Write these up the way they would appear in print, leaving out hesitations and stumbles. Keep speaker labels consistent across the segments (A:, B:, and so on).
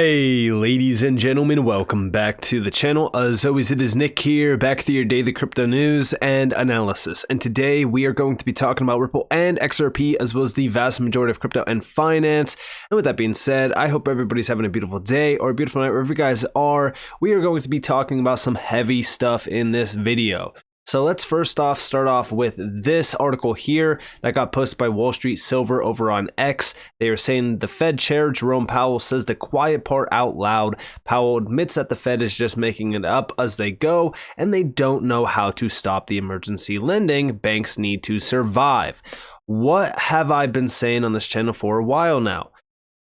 A: Hey ladies and gentlemen, welcome back to the channel. As always, it is Nick here, back with your daily crypto news and analysis. And today we are going to be talking about Ripple and XRP, as well as the vast majority of crypto and finance. And with that being said, I hope everybody's having a beautiful day or a beautiful night wherever you guys are. We are going to be talking about some heavy stuff in this video. So let's first off start off with this article here that got posted by Wall Street Silver over on X. They are saying the Fed chair Jerome Powell says the quiet part out loud. Powell admits that the Fed is just making it up as they go and they don't know how to stop the emergency lending banks need to survive. What have I been saying on this channel for a while now?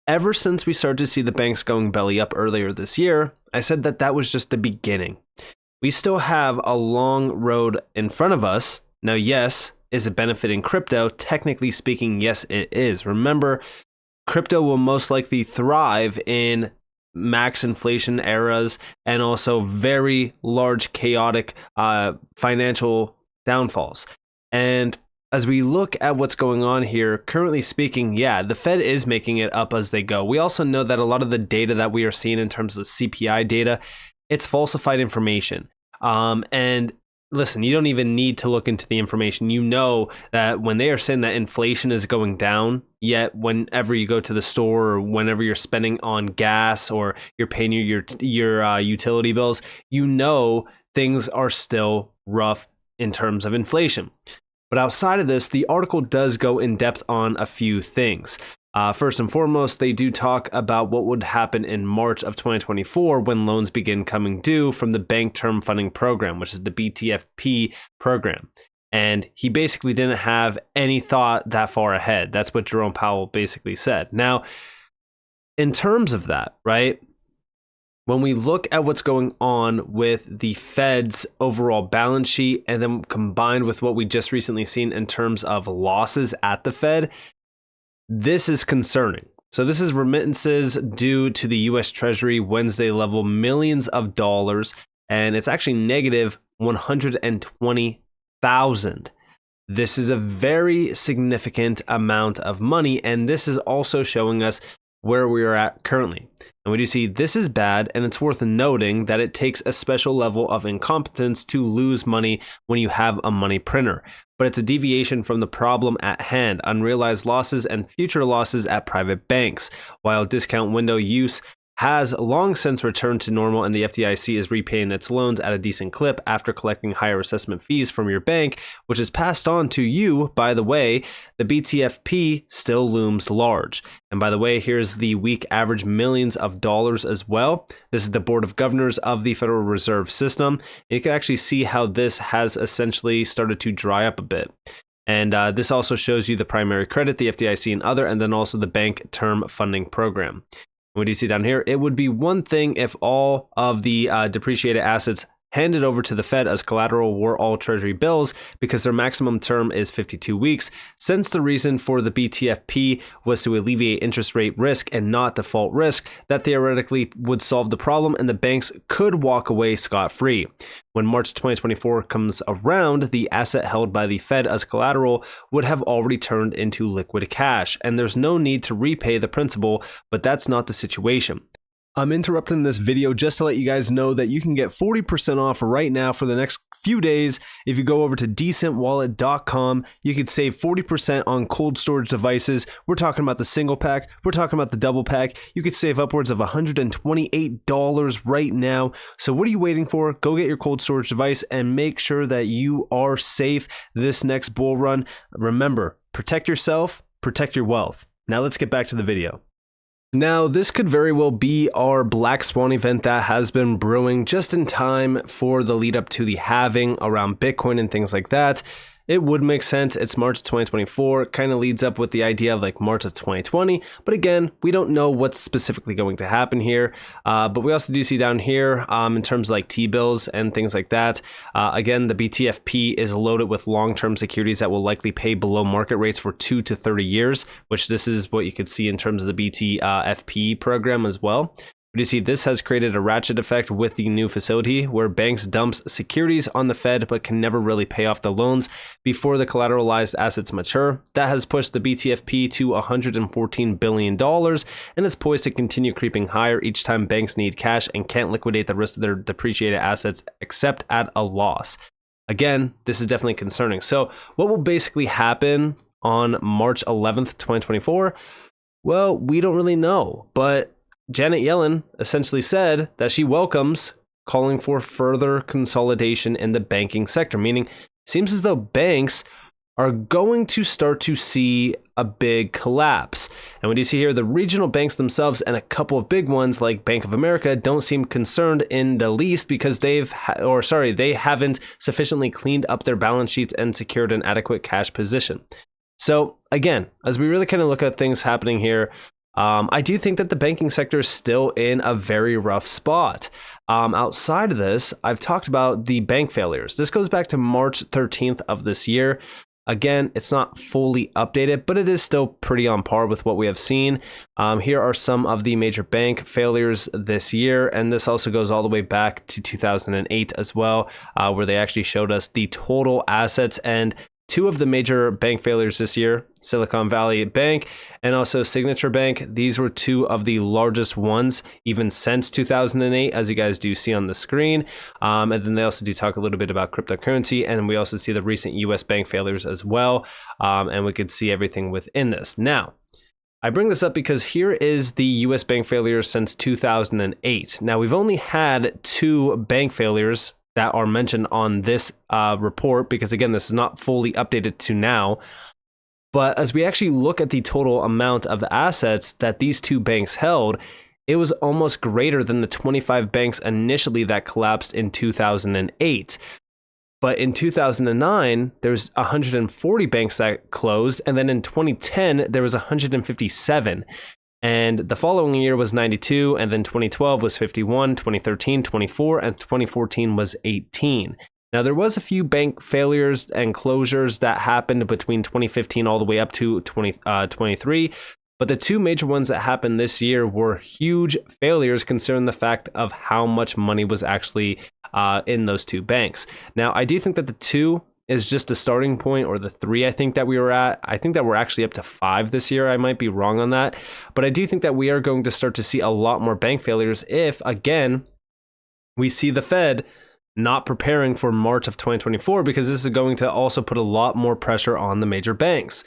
A: Ever since we started to see the banks going belly up earlier this year, I said that that was just the beginning. We still have a long road in front of us. Now, yes, is it benefiting crypto? Technically speaking, yes, it is. Remember, crypto will most likely thrive in max inflation eras and also very large chaotic financial downfalls. And as we look at what's going on here, currently speaking, yeah, the Fed is making it up as they go. We also know that a lot of the data that we are seeing in terms of the CPI data, it's falsified information. And listen, you don't even need to look into the information. You know that when they are saying that inflation is going down, yet whenever you go to the store or whenever you're spending on gas or you're paying your utility bills, you know things are still rough in terms of inflation. But outside of this, the article does go in depth on a few things. First and foremost, they do talk about what would happen in March of 2024 when loans begin coming due from the Bank Term Funding Program, which is the BTFP program. And he basically didn't have any thought that far ahead. That's what Jerome Powell basically said. Now, in terms of that, right, when we look at what's going on with the Fed's overall balance sheet and then combined with what we just recently seen in terms of losses at the Fed, this is concerning. So this is remittances due to the U.S. Treasury Wednesday level millions of dollars, and it's actually negative 120,000. This is a very significant amount of money, and this is also showing us where we are at currently. And we do see this is bad, and it's worth noting that it takes a special level of incompetence to lose money when you have a money printer. But it's a deviation from the problem at hand, unrealized losses and future losses at private banks. While discount window use has long since returned to normal and the FDIC is repaying its loans at a decent clip after collecting higher assessment fees from your bank, which is passed on to you, by the way, the BTFP still looms large. And by the way, here's the week average millions of dollars as well. This is the Board of Governors of the Federal Reserve System. And you can actually see how this has essentially started to dry up a bit. And this also shows you the primary credit, the FDIC and other, and then also the Bank Term Funding Program. What do you see down here? It would be one thing if all of the depreciated assets handed over to the Fed as collateral were all Treasury bills because their maximum term is 52 weeks. Since the reason for the BTFP was to alleviate interest rate risk and not default risk, that theoretically would solve the problem and the banks could walk away scot-free. When March 2024 comes around, the asset held by the Fed as collateral would have already turned into liquid cash, and there's no need to repay the principal, but that's not the situation. I'm interrupting this video just to let you guys know that you can get 40% off right now for the next few days. If you go over to DCENTWallet.com, you could save 40% on cold storage devices. We're talking about the single pack. We're talking about the double pack. You could save upwards of $128 right now. So what are you waiting for? Go get your cold storage device and make sure that you are safe this next bull run. Remember, protect yourself, protect your wealth. Now let's get back to the video. Now, this could very well be our Black Swan event that has been brewing just in time for the lead up to the halving around Bitcoin and things like that. It would make sense. It's March 2024. It kind of leads up with the idea of like March of 2020. But again, we don't know what's specifically going to happen here. But we also do see down here in terms of like T-bills and things like that. Again, the BTFP is loaded with long-term securities that will likely pay below market rates for 2 to 30 years, which this is what you could see in terms of the BTFP program as well. You see, this has created a ratchet effect with the new facility where banks dumps securities on the Fed but can never really pay off the loans before the collateralized assets mature. That has pushed the BTFP to $114 billion and is poised to continue creeping higher each time banks need cash and can't liquidate the rest of their depreciated assets except at a loss. Again, this is definitely concerning. So what will basically happen on March 11th, 2024? Well, we don't really know, but Janet Yellen essentially said that she welcomes calling for further consolidation in the banking sector, meaning it seems as though banks are going to start to see a big collapse. And what you see here, the regional banks themselves and a couple of big ones like Bank of America don't seem concerned in the least because they haven't sufficiently cleaned up their balance sheets and secured an adequate cash position. So again, as we really kind of look at things happening here, I do think that the banking sector is still in a very rough spot. Outside of this, I've talked about the bank failures. This goes back to March 13th of this year. Again, it's not fully updated, but it is still pretty on par with what we have seen. Here are some of the major bank failures this year, and this also goes all the way back to 2008 as well, where they actually showed us the total assets and two of the major bank failures this year, Silicon Valley Bank and also Signature Bank. These were two of the largest ones even since 2008, as you guys do see on the screen. And then they also do talk a little bit about cryptocurrency, and we also see the recent US bank failures as well. And we could see everything within this. Now, I bring this up because here is the US bank failures since 2008. Now, we've only had two bank failures that are mentioned on this report, because again, this is not fully updated to now. But as we actually look at the total amount of assets that these two banks held, it was almost greater than the 25 banks initially that collapsed in 2008. But in 2009, there was 140 banks that closed, and then in 2010, there was 157. And the following year was 92, and then 2012 was 51, 2013, 24, and 2014 was 18. Now, there was a few bank failures and closures that happened between 2015 all the way up to 2023, but the two major ones that happened this year were huge failures considering the fact of how much money was actually in those two banks. Now, I do think that the two is just a starting point, or the three I think that we were at. I think that we're actually up to 5 this year. I might be wrong on that, but I do think that we are going to start to see a lot more bank failures if, again, we see the Fed not preparing for March of 2024, because this is going to also put a lot more pressure on the major banks.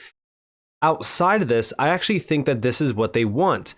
A: Outside of this, I actually think that this is what they want,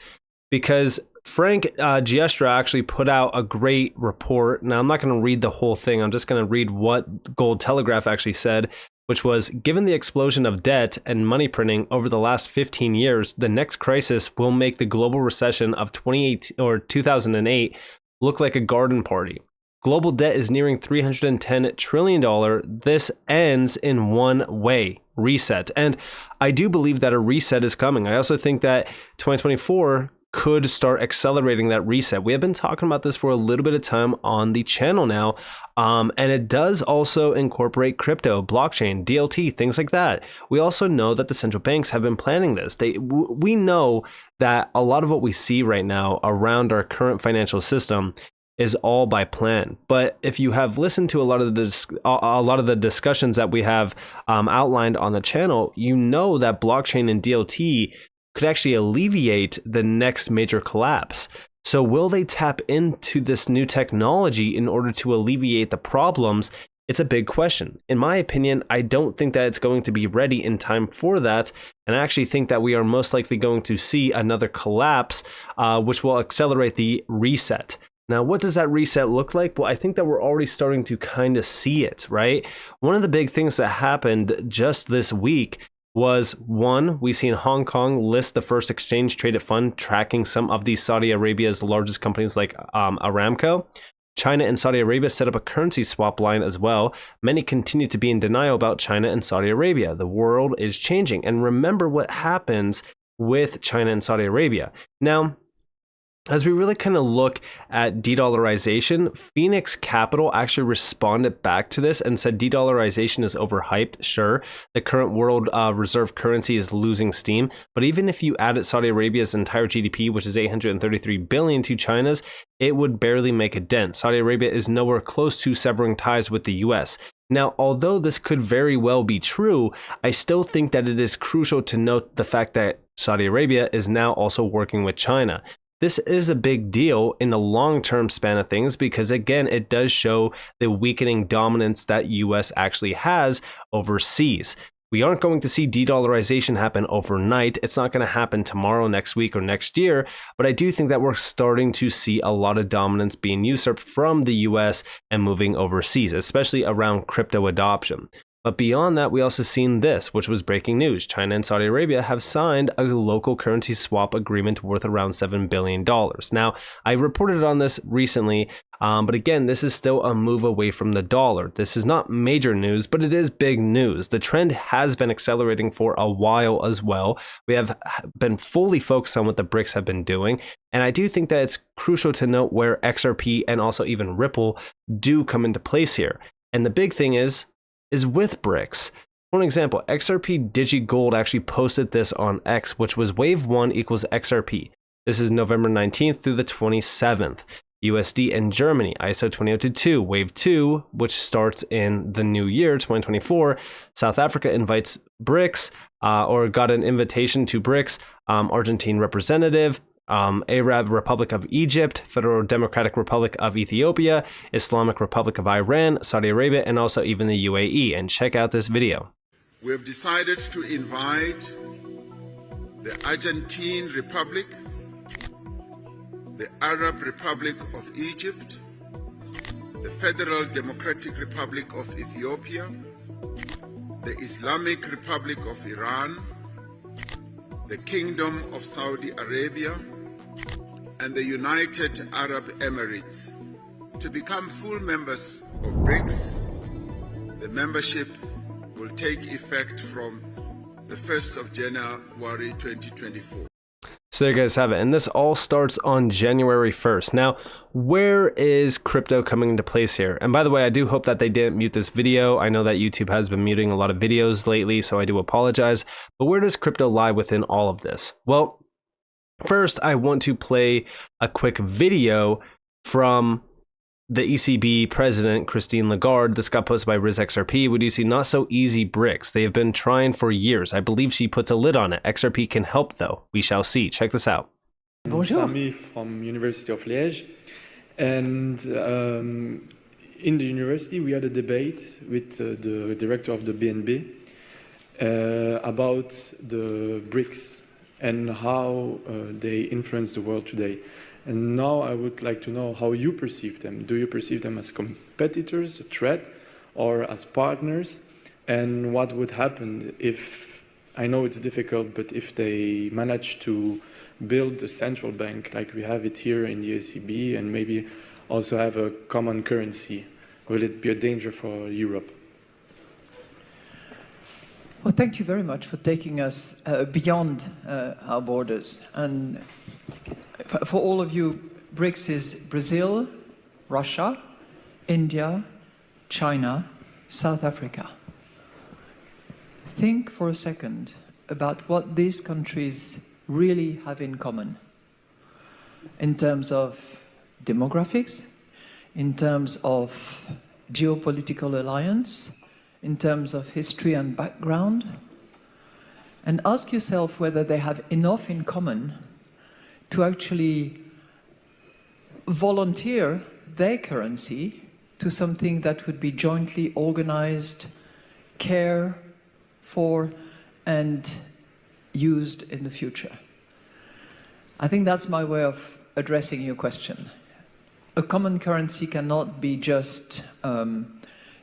A: because Frank Giestra actually put out a great report. Now, I'm not going to read the whole thing. I'm just going to read what Gold Telegraph actually said, which was, given the explosion of debt and money printing over the last 15 years, the next crisis will make the global recession of 2008 look like a garden party. Global debt is nearing $310 trillion. This ends in one way: reset. And I do believe that a reset is coming. I also think that 2024 could start accelerating that reset. We have been talking about this for a little bit of time on the channel now, and it does also incorporate crypto, blockchain, DLT, things like that. We also know that the central banks have been planning this. We know that a lot of what we see right now around our current financial system is all by plan. But if you have listened to a lot of the discussions that we have outlined on the channel, you know that blockchain and DLT could actually alleviate the next major collapse. So will they tap into this new technology in order to alleviate the problems? It's a big question. In my opinion, I don't think that it's going to be ready in time for that. And I actually think that we are most likely going to see another collapse, which will accelerate the reset. Now, what does that reset look like? Well, I think that we're already starting to kind of see it, right? One of the big things that happened just this week was, one, we seen Hong Kong list the first exchange traded fund tracking some of the Saudi Arabia's largest companies like Aramco. China and Saudi Arabia set up a currency swap line as well. Many continue to be in denial about China and Saudi Arabia. The world is changing. And remember what happens with China and Saudi Arabia. Now, as we really kind of look at de-dollarization, Phoenix Capital actually responded back to this and said de-dollarization is overhyped. Sure, the current world reserve currency is losing steam, but even if you added Saudi Arabia's entire GDP, which is 833 billion, to China's, it would barely make a dent. Saudi Arabia is nowhere close to severing ties with the US. Now, although this could very well be true, I still think that it is crucial to note the fact that Saudi Arabia is now also working with China. This is a big deal in the long-term span of things because, again, it does show the weakening dominance that US actually has overseas. We aren't going to see de-dollarization happen overnight. It's not going to happen tomorrow, next week, or next year, but I do think that we're starting to see a lot of dominance being usurped from the US and moving overseas, especially around crypto adoption. But beyond that, we also seen this, which was breaking news. China and Saudi Arabia have signed a local currency swap agreement worth around $7 billion. Now, I reported on this recently, but again, this is still a move away from the dollar. This is not major news, but it is big news. The trend has been accelerating for a while as well. We have been fully focused on what the BRICS have been doing, and I do think that it's crucial to note where XRP and also even Ripple do come into place here. And the big thing is with BRICS. For an example, XRP DigiGold actually posted this on X, which was wave 1 equals XRP. This is November 19th through the 27th. USD and Germany, ISO 20022, wave 2, which starts in the new year, 2024. South Africa invites BRICS, or got an invitation to BRICS, Argentine representative, Arab Republic of Egypt, Federal Democratic Republic of Ethiopia, Islamic Republic of Iran, Saudi Arabia, and also even the UAE. And check out this video.
B: We have decided to invite the Argentine Republic, the Arab Republic of Egypt, the Federal Democratic Republic of Ethiopia, the Islamic Republic of Iran, the Kingdom of Saudi Arabia, and the United Arab Emirates to become full members of BRICS. The membership will take effect from the 1st of January 2024.
A: So there you guys have it. And this all starts on January 1st. Now, where is crypto coming into place here? And by the way, I do hope that they didn't mute this video. I know that YouTube has been muting a lot of videos lately, so I do apologize. But where does crypto lie within all of this? Well, first, I want to play a quick video from the ECB president, Christine Lagarde. This got posted by RizXRP. Would you see not so easy BRICS? They have been trying for years. I believe she puts a lid on it. XRP can help though. We shall see. Check this out.
C: Bonjour. Sami from University of Liège. And in the university, we had a debate with the director of the BNB about the BRICS and how they influence the world today. And now I would like to know how you perceive them. Do you perceive them as competitors, a threat, or as partners? And what would happen if, I know it's difficult, but if they manage to build a central bank like we have it here in the ECB and maybe also have a common currency? Will it be a danger for Europe?
D: Well, thank you very much for taking us beyond our borders. And for all of you, BRICS is Brazil, Russia, India, China, South Africa. Think for a second about what these countries really have in common in terms of demographics, in terms of geopolitical alliance, in terms of history and background, and ask yourself whether they have enough in common to actually volunteer their currency to something that would be jointly organized, cared for, and used in the future. I think that's my way of addressing your question. A common currency cannot be just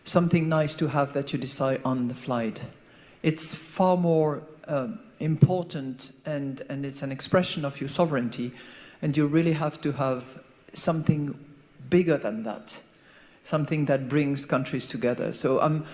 D: something nice to have that you decide on the fly. It's far more important, and it's an expression of your sovereignty, and you really have to have something bigger than that, something that brings countries together. So,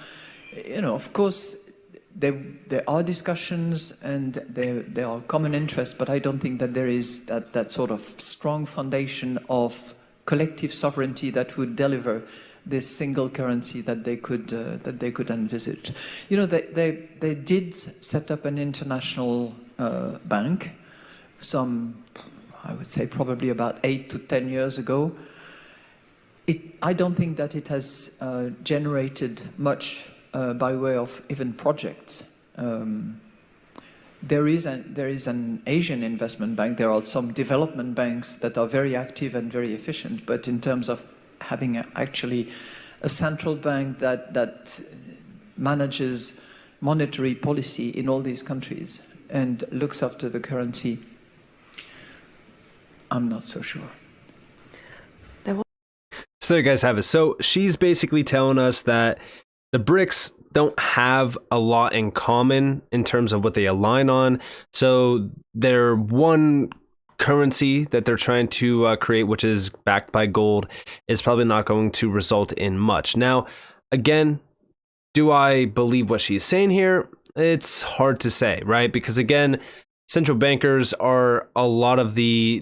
D: you know, of course, there are discussions and there are common interests, but I don't think that there is that sort of strong foundation of collective sovereignty that would deliver this single currency that they could envisage. You know, they did set up an international bank, I would say probably about 8 to 10 years ago. I don't think that it has generated much by way of even projects. There is an Asian investment bank. There are some development banks that are very active and very efficient, but in terms of having actually a central bank that manages monetary policy in all these countries and looks after the currency, I'm not so sure.
A: So there you guys have it. So she's basically telling us that the BRICS don't have a lot in common in terms of what they align on. So their one currency that they're trying to create, which is backed by gold, is probably not going to result in much. Now, again, do I believe what she's saying here? It's hard to say, right? Because again, central bankers are a lot of the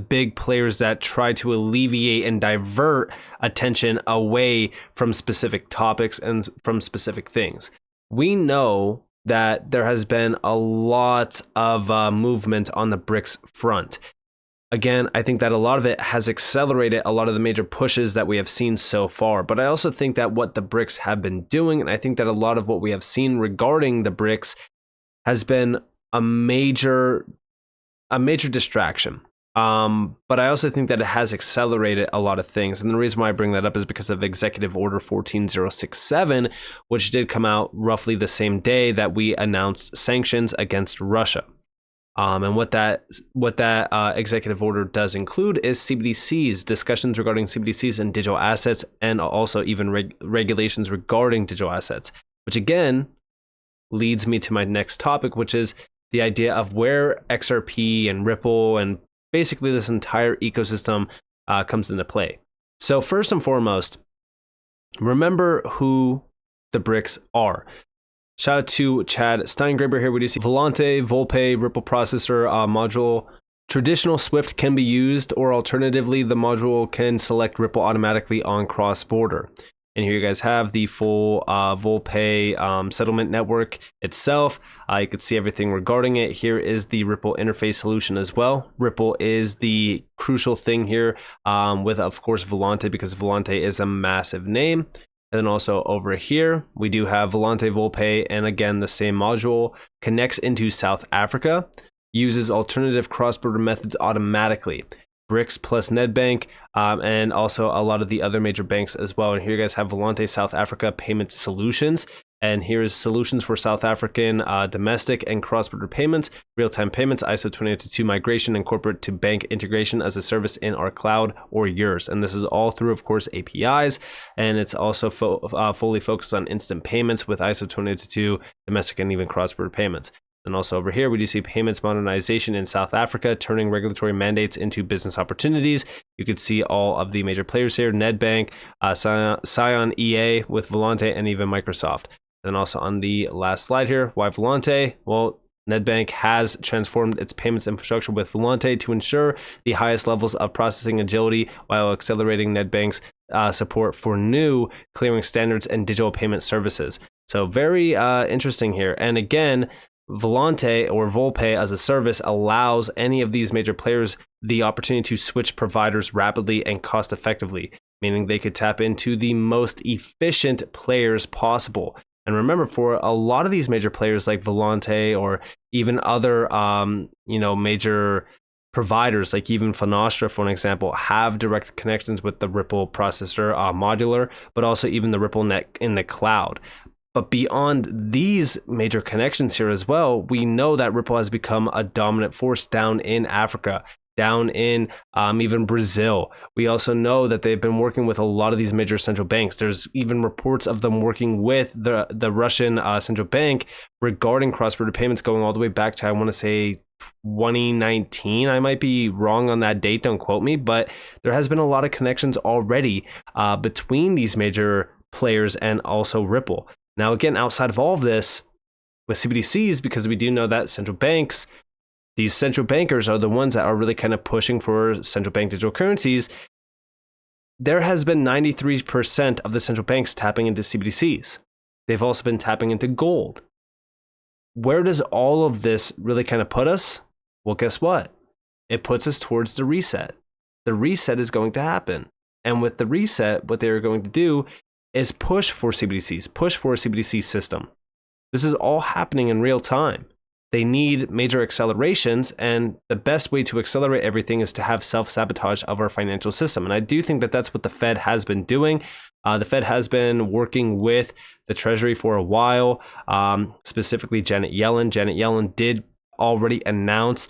A: big players that try to alleviate and divert attention away from specific topics and from specific things. We know that there has been a lot of movement on the BRICS front. Again, I think that a lot of it has accelerated a lot of the major pushes that we have seen so far. But I also think that what the BRICS have been doing, and I think that a lot of what we have seen regarding the BRICS has been a major distraction. But I also think that it has accelerated a lot of things. And the reason why I bring that up is because of Executive Order 14067, which did come out roughly the same day that we announced sanctions against Russia. And what that executive order does include is CBDCs, discussions regarding CBDCs and digital assets, and also even regulations regarding digital assets, which again leads me to my next topic, which is the idea of where XRP and Ripple and basically this entire ecosystem comes into play. So first and foremost, remember who the BRICS are. Shout out to Chad Steingraber here. We do see Volante, Volpe, Ripple processor module. Traditional Swift can be used, or alternatively, the module can select Ripple automatically on cross-border. And here you guys have the full Volpe settlement network itself. You can see everything regarding it. Here is the Ripple interface solution as well. Ripple is the crucial thing here with, of course, Volante, because Volante is a massive name. And then also over here, we do have Volante Volpe, and again, the same module connects into South Africa, uses alternative cross-border methods automatically. BRICS plus Nedbank, and also a lot of the other major banks as well. And here you guys have Volante South Africa Payment Solutions. And here's solutions for South African domestic and cross-border payments, real-time payments, ISO 20022 migration, and corporate to bank integration as a service in our cloud or yours. And this is all through, of course, APIs. And it's also fully focused on instant payments with ISO 20022 domestic and even cross-border payments. And also over here, we do see payments modernization in South Africa, turning regulatory mandates into business opportunities. You can see all of the major players here, Nedbank, Scion EA with Volante, and even Microsoft. And also on the last slide here, why Volante? Well, Nedbank has transformed its payments infrastructure with Volante to ensure the highest levels of processing agility while accelerating Nedbank's support for new clearing standards and digital payment services. So very interesting here. And again, Volante or Volpe as a service allows any of these major players the opportunity to switch providers rapidly and cost effectively, meaning they could tap into the most efficient players possible. And remember, for a lot of these major players like Volante or even other major providers like even Finastra, for an example, have direct connections with the Ripple processor modular, but also even the Ripple net in the cloud. But beyond these major connections here as well, we know that Ripple has become a dominant force down in Africa, down in even Brazil. We also know that they've been working with a lot of these major central banks. There's even reports of them working with the Russian central bank regarding cross-border payments going all the way back to, I want to say, 2019. I might be wrong on that date, don't quote me, but there has been a lot of connections already between these major players and also Ripple. Now, again, outside of all of this, with CBDCs, because we do know that these central bankers are the ones that are really kind of pushing for central bank digital currencies. There has been 93% of the central banks tapping into CBDCs. They've also been tapping into gold. Where does all of this really kind of put us? Well, guess what? It puts us towards the reset. The reset is going to happen. And with the reset, what they're going to do is push for CBDCs, push for a CBDC system. This is all happening in real time. They need major accelerations, and the best way to accelerate everything is to have self-sabotage of our financial system. And I do think that that's what the Fed has been doing. The Fed has been working with the Treasury for a while, specifically Janet Yellen. Janet Yellen did already announce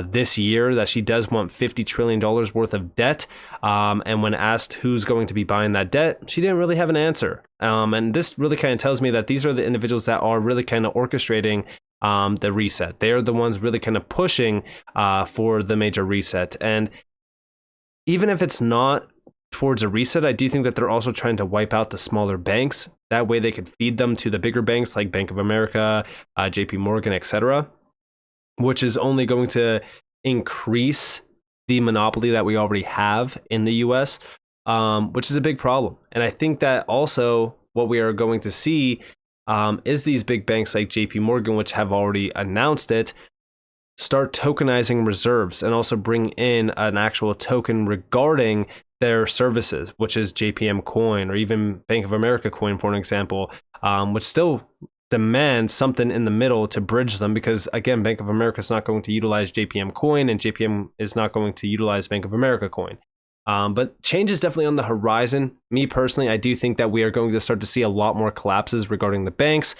A: this year that she does want $50 trillion worth of debt. And when asked who's going to be buying that debt, she didn't really have an answer. And this really kind of tells me that these are the individuals that are really kind of orchestrating the reset. They are the ones really kind of pushing for the major reset. And even if it's not towards a reset, I do think that they're also trying to wipe out the smaller banks. That way they could feed them to the bigger banks like Bank of America, JP Morgan, etc., which is only going to increase the monopoly that we already have in the US, which is a big problem. And I think that also what we are going to see is these big banks like JP Morgan, which have already announced it, start tokenizing reserves and also bring in an actual token regarding their services, which is JPM coin or even Bank of America coin, for an example, which still demand something in the middle to bridge them, because again, Bank of America is not going to utilize JPM coin and JPM is not going to utilize Bank of America coin. But change is definitely on the horizon. Me personally, I do think that we are going to start to see a lot more collapses regarding the banks.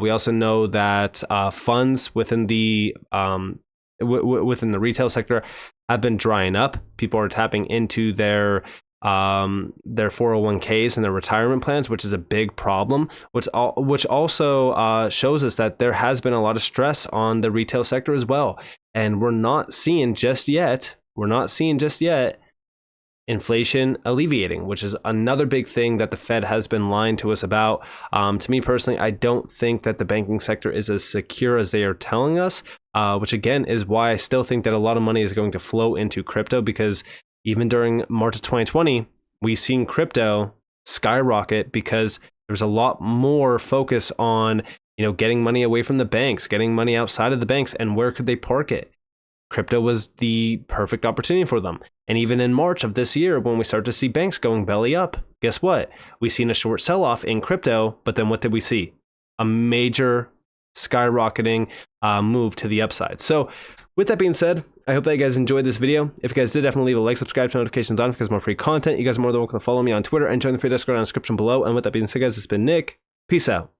A: We also know that funds within the within the retail sector have been drying up. People are tapping into their 401ks and their retirement plans, which is a big problem, which also shows us that there has been a lot of stress on the retail sector as well. And we're not seeing just yet inflation alleviating, which is another big thing that the Fed has been lying to us about. To me personally, I don't think that the banking sector is as secure as they are telling us, which again is why I still think that a lot of money is going to flow into crypto, because even during March of 2020, we've seen crypto skyrocket because there's a lot more focus on, getting money away from the banks, getting money outside of the banks, and where could they park it? Crypto was the perfect opportunity for them. And even in March of this year, when we start to see banks going belly up, guess what? We've seen a short sell-off in crypto, but then what did we see? A major skyrocketing move to the upside. So with that being said, I hope that you guys enjoyed this video. If you guys did, definitely leave a like, subscribe, turn notifications on because more free content. You guys are more than welcome to follow me on Twitter and join the free Discord in the description below. And with that being said, guys, it's been Nick. Peace out.